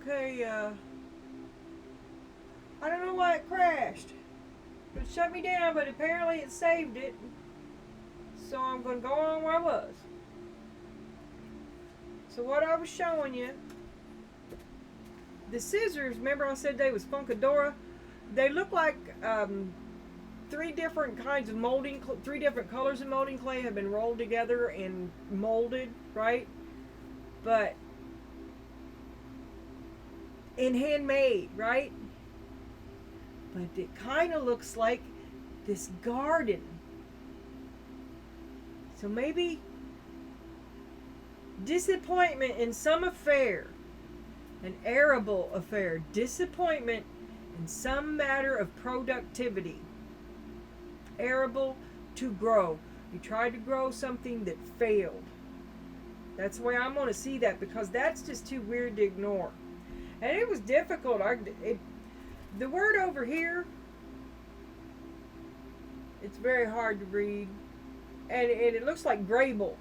Okay, I don't know why it crashed. It shut me down, but apparently it saved it. So I'm going to go on where I was. So what I was showing you, the scissors, remember I said they was Funkadora? They look like three different kinds of molding, three different colors of molding clay have been rolled together and molded, right? But in handmade, right? But it kind of looks like this garden. So maybe disappointment in some affair, an arable affair, disappointment in some matter of productivity. Arable, to grow. You tried to grow something that failed. That's the way I'm going to see that, because that's just too weird to ignore. And it was difficult. The word over here, it's very hard to read. And it looks like Grable.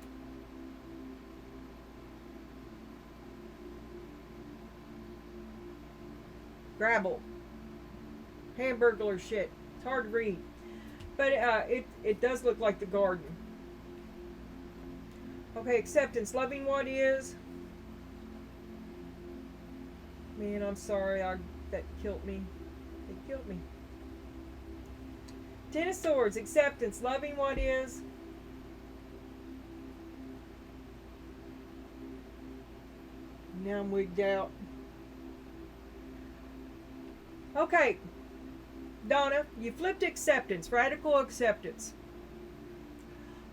Grabble. Hamburglar shit. It's hard to read. But it does look like the garden. Okay, acceptance. Loving what is. Man, I'm sorry. That killed me. It killed me. Ten of Swords. Acceptance. Loving what is. Now I'm wigged out. Okay. Donna, you flipped acceptance. Radical acceptance.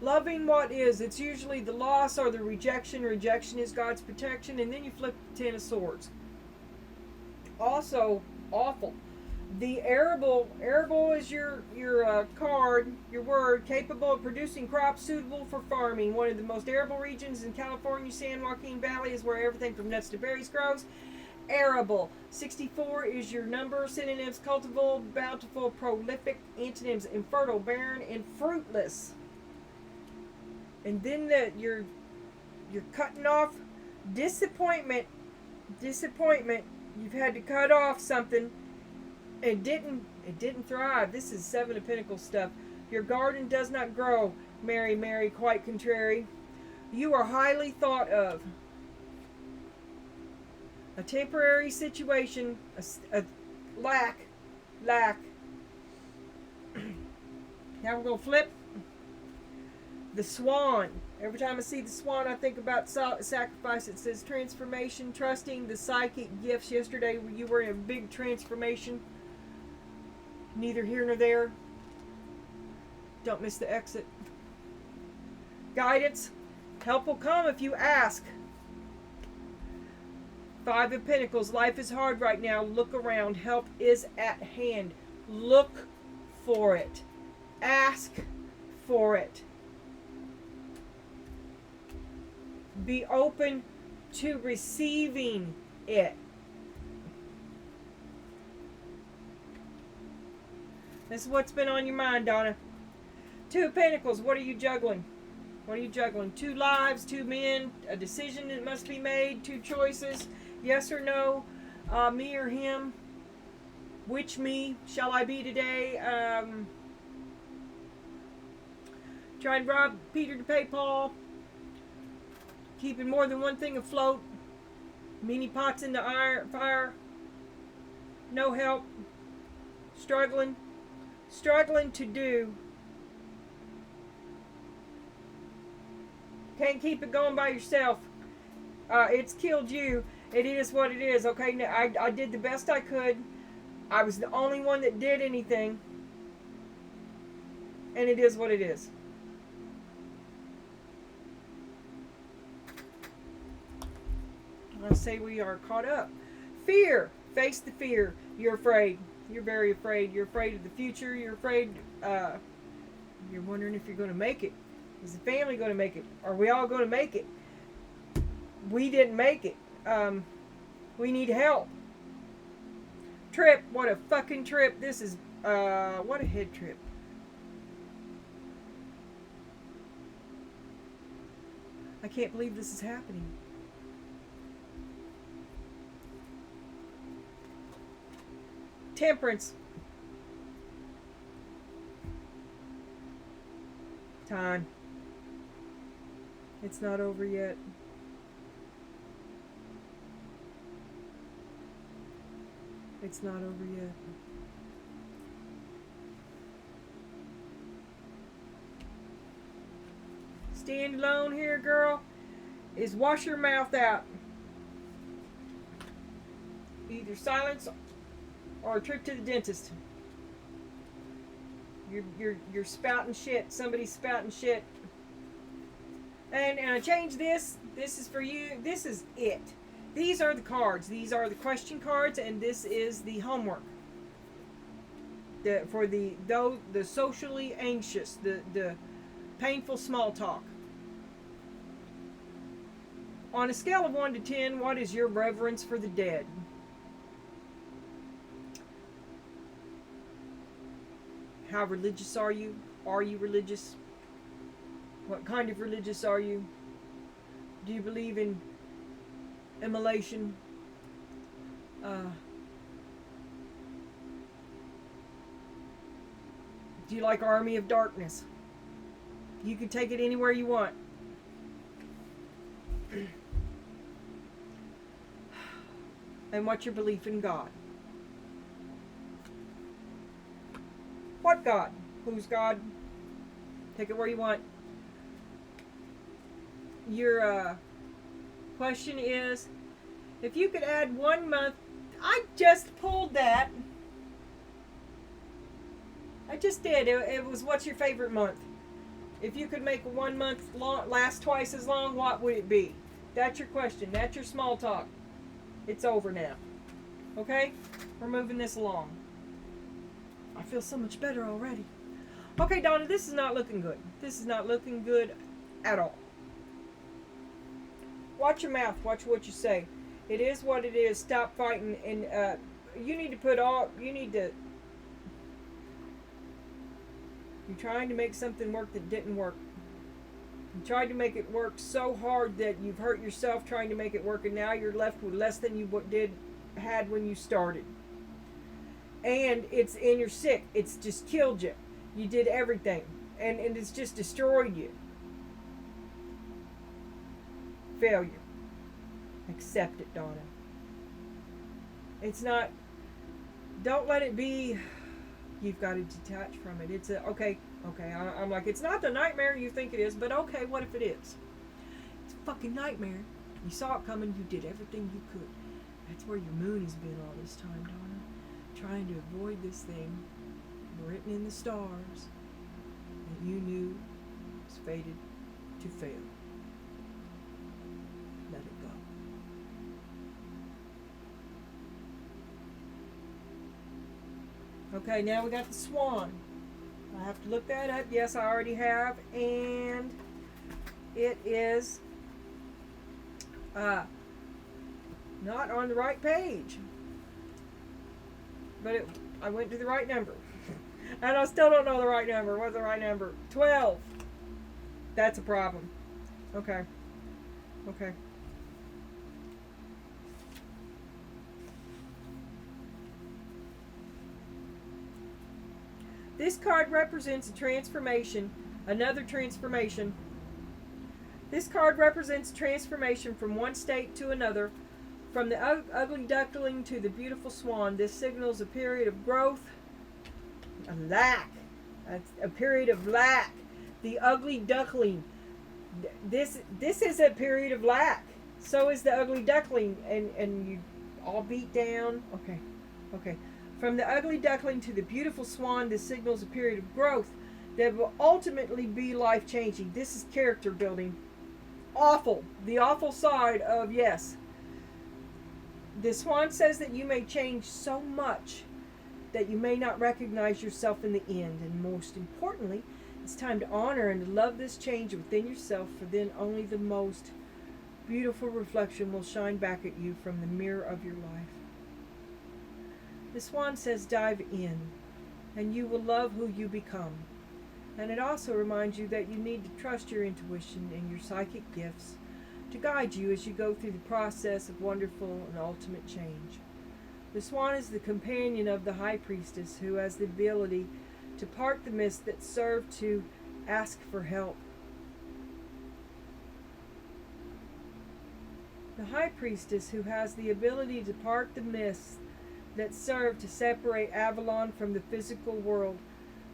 Loving what is. It's usually the loss or the rejection. Rejection is God's protection. And then you flip the Ten of Swords. Also, awful. The arable is your card, your word, capable of producing crops suitable for farming. One of the most arable regions in California, San Joaquin Valley, is where everything from nuts to berries grows. Arable. 64 is your number. Synonyms: cultivable, bountiful, prolific. Antonyms: infertile, barren, and fruitless. And then you're cutting off. Disappointment. You've had to cut off something. It didn't thrive. This is Seven of Pentacles stuff. Your garden does not grow. Mary, quite contrary. You are highly thought of. A temporary situation, a lack. Now I'm going to flip the swan. Every time I see the swan, I think about sacrifice. It says transformation, trusting the psychic gifts. Yesterday, you were in a big transformation. Neither here nor there. Don't miss the exit. Guidance. Help will come if you ask. Five of Pentacles. Life is hard right now. Look around. Help is at hand. Look for it. Ask for it. Be open to receiving it. This is what's been on your mind, Donna. Two of Pentacles. What are you juggling? What are you juggling? Two lives, two men, a decision that must be made, two choices. Yes or no? Me or him? Which me shall I be today? Trying to rob Peter to pay Paul. Keeping more than one thing afloat. Many pots in the fire. No help. Struggling to do. Can't keep it going by yourself. It's killed you. It is what it is. Okay, I did the best I could. I was the only one that did anything. And it is what it is. I say we are caught up. Fear. Face the fear. You're afraid. You're very afraid. You're afraid of the future. You're afraid. You're wondering if you're going to make it. Is the family going to make it? Are we all going to make it? We didn't make it. We need help. Trip. What a fucking trip. This is, what a head trip. I can't believe this is happening. Temperance. Time. It's not over yet. It's not over yet. Stand alone here, girl, is wash your mouth out. Either silence or a trip to the dentist. You're spouting shit. Somebody's spouting shit. And I changed this. This is for you. This is it. These are the cards. These are the question cards, and this is the homework. For the socially anxious, the painful small talk. On a scale of 1 to 10, what is your reverence for the dead? How religious are you? Are you religious? What kind of religious are you? Do you believe in immolation? Do you like Army of Darkness? You can take it anywhere you want. And what's your belief in God? What God? Who's God? Take it where you want. Your question is, if you could add 1 month, I just pulled that. I just did. It was, what's your favorite month? If you could make 1 month last twice as long, what would it be? That's your question. That's your small talk. It's over now. Okay? We're moving this along. I feel so much better already. Okay, Donna, this is not looking good. This is not looking good at all. Watch your mouth. Watch what you say. It is what it is. Stop fighting. And you need to put all... You need to... You're trying to make something work that didn't work. You tried to make it work so hard that you've hurt yourself trying to make it work, and now you're left with less than you had when you started. And you're sick. It's just killed you. You did everything, and it's just destroyed you. Failure. Accept it, Donna. It's not. Don't let it be. You've got to detach from it. It's okay. I'm like, it's not the nightmare you think it is, but okay, what if it is? It's a fucking nightmare. You saw it coming. You did everything you could. That's where your moon has been all this time, Donna. Trying to avoid this thing written in the stars that you knew was fated to fail. Let it go. Okay, now we got the swan. I have to look that up. Yes, I already have. And it is not on the right page. But I went to the right number. And I still don't know the right number. What's the right number? 12. That's a problem. Okay. This card represents a transformation, another transformation. This card represents transformation from one state to another, from the ugly duckling to the beautiful swan. This signals a period of growth, a lack, a period of lack. The ugly duckling. This is a period of lack. So is the ugly duckling, and you all beat down. Okay. From the ugly duckling to the beautiful swan, this signals a period of growth that will ultimately be life-changing. This is character building. Awful. The awful side of yes. The swan says that you may change so much that you may not recognize yourself in the end. And most importantly, it's time to honor and to love this change within yourself, for then only the most beautiful reflection will shine back at you from the mirror of your life. The swan says dive in, and you will love who you become. And it also reminds you that you need to trust your intuition and your psychic gifts to guide you as you go through the process of wonderful and ultimate change. The swan is the companion of the high priestess who has the ability to part the mists that serve to ask for help. The high priestess who has the ability to part the mists that serve to separate Avalon from the physical world.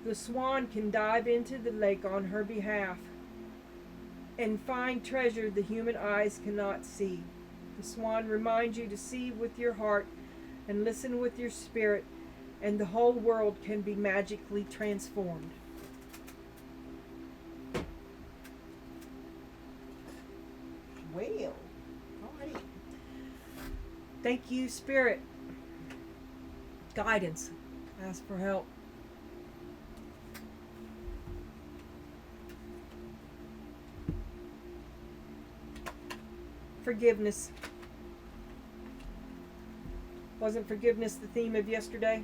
The swan can dive into the lake on her behalf and find treasure the human eyes cannot see. The swan reminds you to see with your heart and listen with your spirit, and the whole world can be magically transformed. Well, alrighty. Thank you, Spirit. Guidance. Ask for help. Forgiveness. Wasn't forgiveness the theme of yesterday?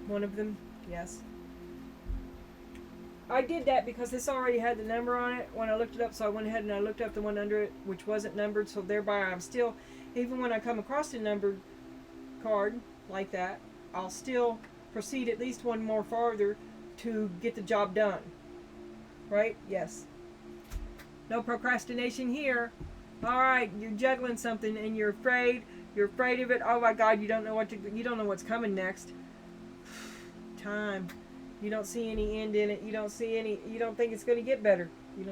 One of them? Yes. I did that because this already had the number on it when I looked it up, so I went ahead and I looked up the one under it, which wasn't numbered, so thereby I'm still, even when I come across a numbered card like that, I'll still proceed at least one more farther to get the job done. Right? Yes. No procrastination here. Alright, you're juggling something and you're afraid of it. Oh my God, you don't know what's coming next. Time. You don't see any end in it. You don't think it's going to get better. You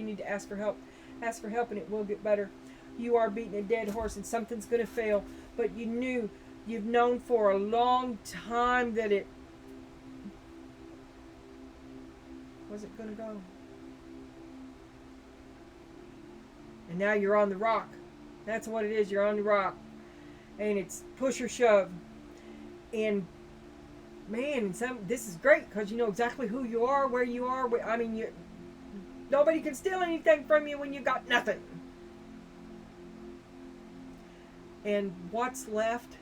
need to ask for help. Ask for help and it will get better. You are beating a dead horse and something's going to fail. But you've known for a long time that it wasn't going to go. And now you're on the rock. That's what it is. You're on the rock. And it's push or shove. And man, this is great because you know exactly who you are, where you are. Nobody can steal anything from you when you got nothing. And what's left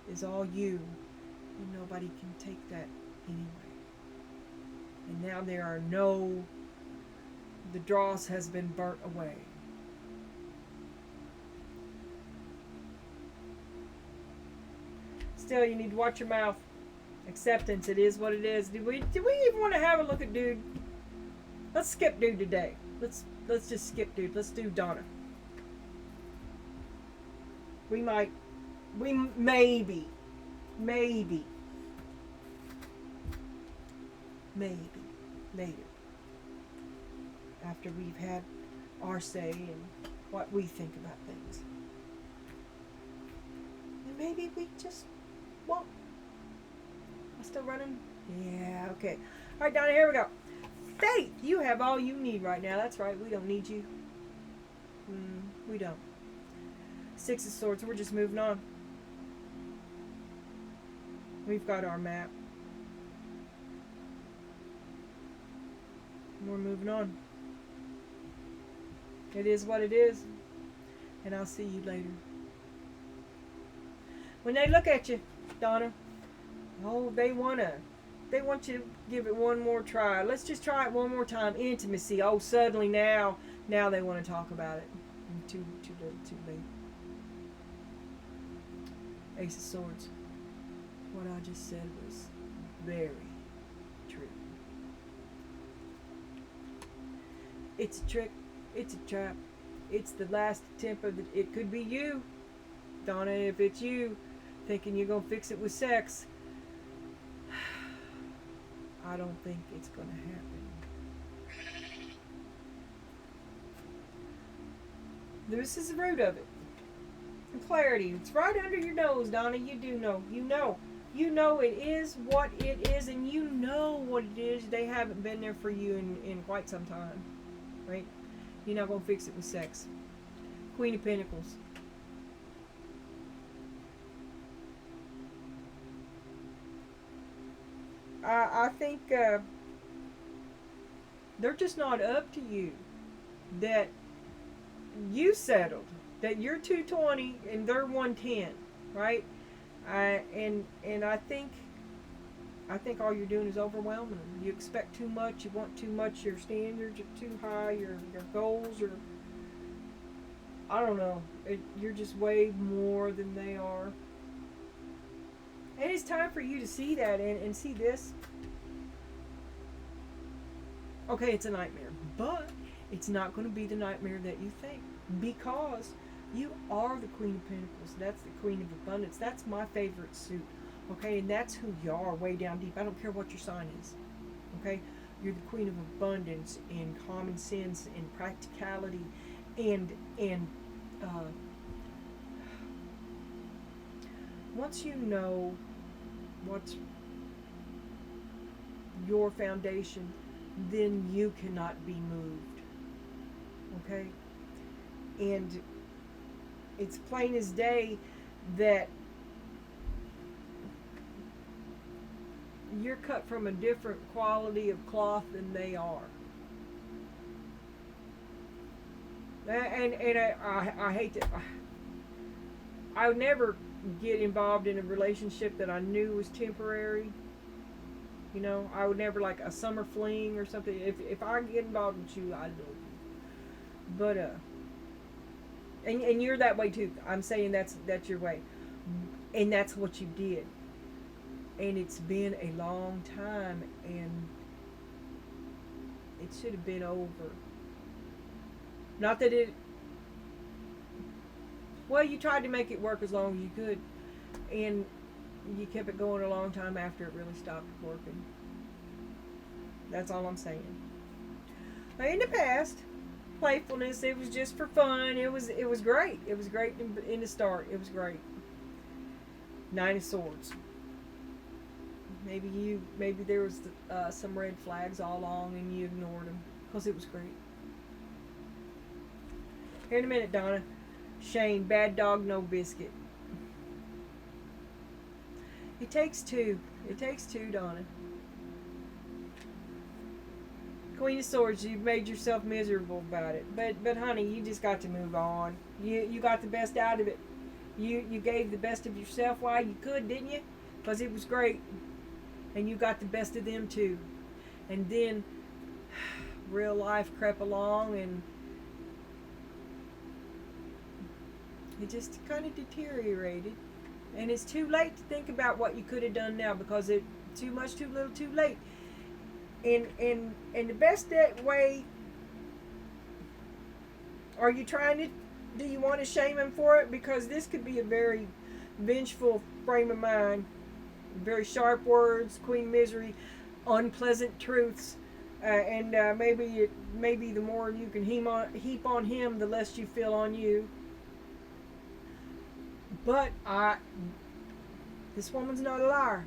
is all you. And nobody can take that anyway. And now the dross has been burnt away. Still, you need to watch your mouth. Acceptance, it is what it is. Do we even want to have a look at Dude? Let's skip Dude today. Let's just skip Dude. Let's do Donna. Maybe later, after we've had our say and what we think about things. And maybe we just won't. Am I still running? Yeah, okay. Alright, Donna, here we go. Faith, you have all you need right now. That's right, we don't need you. We don't. Six of Swords, we're just moving on. We've got our map. We're moving on. It is what it is. And I'll see you later. When they look at you, Donna, oh, they want you to give it one more try. Let's just try it one more time. Intimacy. Oh, suddenly now they want to talk about it. Too little, too late. Ace of Swords. What I just said was very true. It's a trick. It's a trap. It's the last attempt of it could be you, Donna, if it's you, thinking you're going to fix it with sex. I don't think it's going to happen. This is the root of it. And clarity. It's right under your nose, Donna. You do know. You know. You know it is what it is, and you know what it is. They haven't been there for you in quite some time. Right? You're not going to fix it with sex. Queen of Pentacles. I think they're just not up to you. That you settled. That you're 220 and they're 110. Right? And I think all you're doing is overwhelming them. You expect too much. You want too much. Your standards are too high. Your goals are I don't know. You're just way more than they are. And it's time for you to see that and see this. Okay, it's a nightmare, but it's not going to be the nightmare that you think, because you are the Queen of Pentacles. That's the Queen of Abundance. That's my favorite suit. Okay, and that's who you are way down deep. I don't care what your sign is. Okay, you're the Queen of Abundance and common sense and practicality and once you know what's your foundation, then you cannot be moved. Okay? And it's plain as day that you're cut from a different quality of cloth than they are. And I hate that. I would never get involved in a relationship that I knew was temporary. You know, I would never, like a summer fling or something. If I get involved with you, I love you. But and you're that way too. I'm saying that's your way, and that's what you did. And it's been a long time, and it should have been over. Not that it. Well, you tried to make it work as long as you could, and you kept it going a long time after it really stopped working. That's all I'm saying. In the past, playfulness, it was just for fun. It was great. It was great in the start. It was great. Nine of Swords. Maybe there was some red flags all along and you ignored them because it was great. Here in a minute, Donna. Shane, bad dog, no biscuit. It takes two. It takes two, Donna. Queen of Swords, you've made yourself miserable about it. But honey, you just got to move on. You got the best out of it. You gave the best of yourself while you could, didn't you? Because it was great. And you got the best of them too. And then real life crept along and it just kind of deteriorated. And it's too late to think about what you could have done now, because it too much, too little, too late. And the best way, are you trying to, do you want to shame him for it? Because this could be a very vengeful frame of mind. Very sharp words, Queen Misery, unpleasant truths. And maybe the more you can heap on him, the less you feel on you. But this woman's not a liar.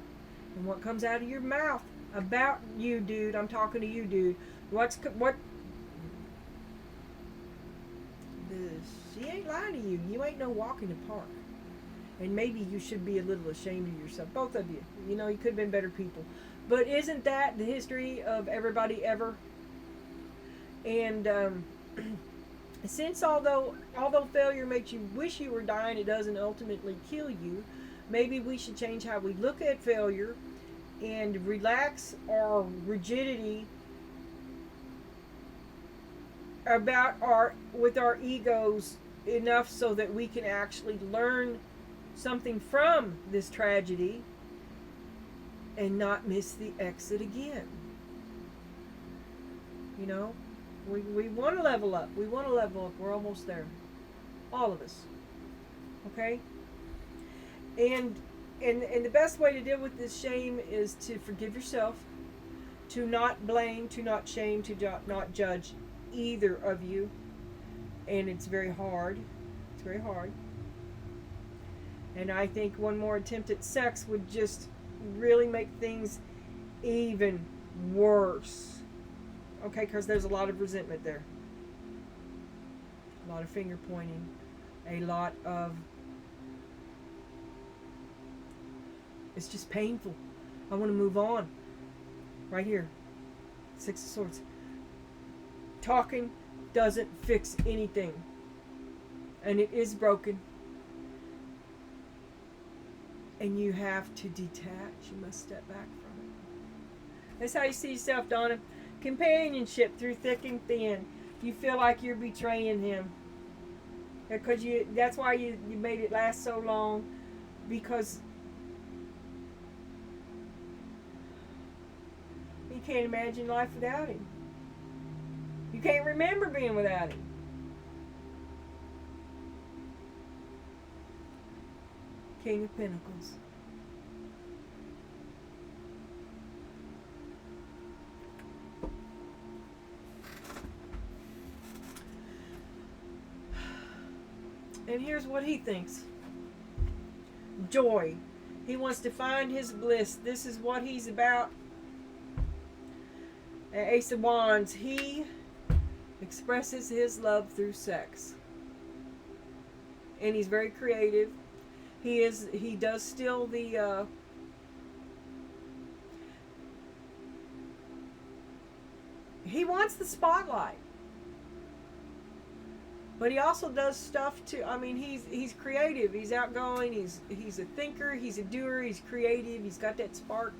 And what comes out of your mouth about you, dude, I'm talking to you, dude. She ain't lying to you. You ain't no walk in the park. And maybe you should be a little ashamed of yourself. Both of you. You know, you could have been better people. But isn't that the history of everybody ever? And since although failure makes you wish you were dying, it doesn't ultimately kill you. Maybe we should change how we look at failure and relax our rigidity with our egos enough so that we can actually learn something from this tragedy and not miss the exit again. You know, we want to level up. We want to level up. We're almost there. All of us. Okay? And the best way to deal with this shame is to forgive yourself, to not blame, to not shame, to not judge either of you. And it's very hard. It's very hard. And I think one more attempt at sex would just really make things even worse. Okay, because there's a lot of resentment there. A lot of finger pointing. A lot of... It's just painful. I want to move on. Right here. Six of Swords. Talking doesn't fix anything. And it is broken. And you have to detach. You must step back from it. That's how you see yourself, Donna. Companionship through thick and thin. You feel like you're betraying him. Because that's why you made it last so long, because you can't imagine life without him. You can't remember being without him. King of Pentacles. And here's what he thinks. Joy. He wants to find his bliss. This is what he's about. Ace of Wands. He expresses his love through sex. And he's very creative. He does still the he wants the spotlight. But he also does stuff too. I mean, he's creative. He's outgoing. He's a thinker. He's a doer. He's creative. He's got that spark.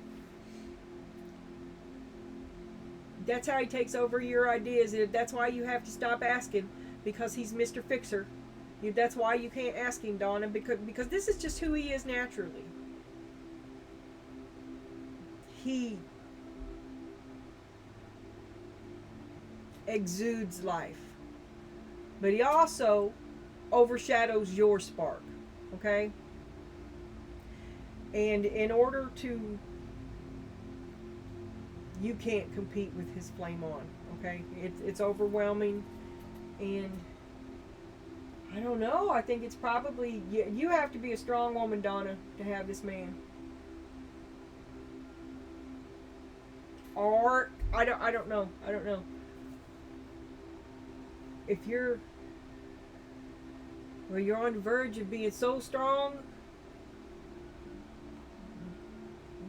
That's how he takes over your ideas. That's why you have to stop asking, because he's Mr. Fixer. That's why you can't ask him, Donna, because this is just who he is naturally. He exudes life. But he also overshadows your spark, okay? And in order to, you can't compete with his flame on, okay? It's overwhelming, and I don't know. I think it's probably, you have to be a strong woman, Donna, to have this man. Or, I don't know. If you're on the verge of being so strong,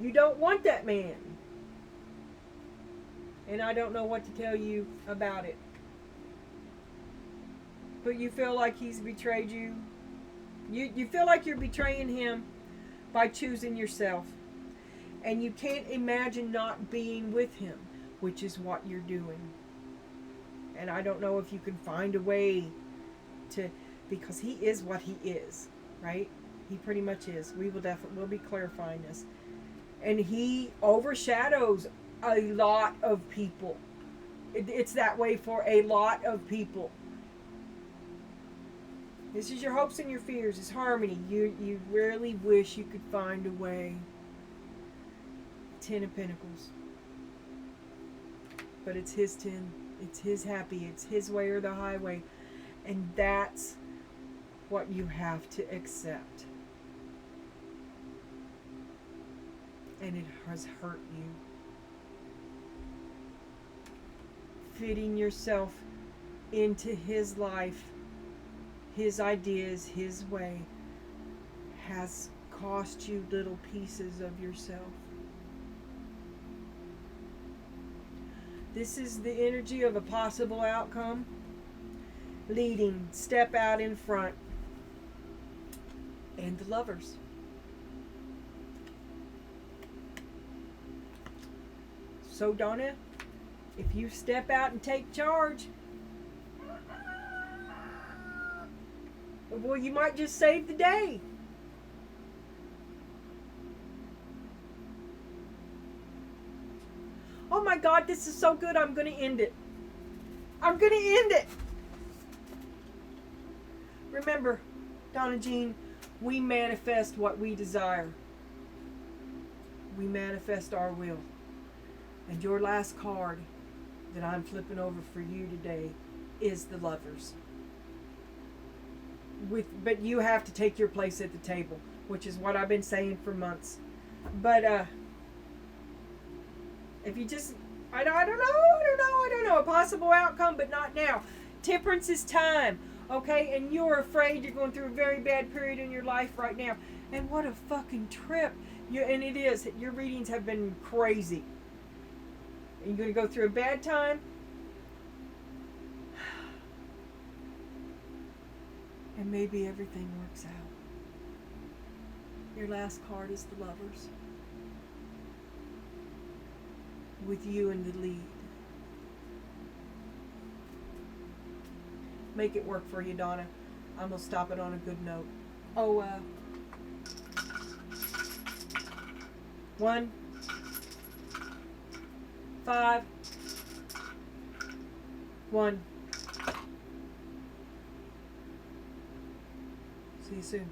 you don't want that man. And I don't know what to tell you about it. But you feel like he's betrayed you. You feel like you're betraying him by choosing yourself. And you can't imagine not being with him, which is what you're doing. And I don't know if you can find a way to, because he is what he is, right? He pretty much is. We'll be clarifying this. And he overshadows a lot of people. It's that way for a lot of people. This is your hopes and your fears. It's harmony. You really wish you could find a way. Ten of Pentacles. But it's his 10. It's his happy. It's his way or the highway. And that's what you have to accept. And it has hurt you. Fitting yourself into his life, his ideas, his way, has cost you little pieces of yourself. This is the energy of a possible outcome. Leading, step out in front. And the Lovers. So Donna, if you step out and take charge, well, you might just save the day. Oh my God, this is so good. I'm going to end it. I'm going to end it. Remember, Donna Jean, we manifest what we desire. We manifest our will. And your last card that I'm flipping over for you today is the Lovers. But you have to take your place at the table, which is what I've been saying for months. But if you just, I don't know, a possible outcome, but not now. Temperance is time, okay? And you're afraid you're going through a very bad period in your life right now. And what a fucking trip. And it is. Your readings have been crazy. You're going to go through a bad time. And maybe everything works out. Your last card is the Lovers. With you in the lead. Make it work for you, Donna. I'm gonna stop it on a good note. Oh, 1, 5, 1. See you soon.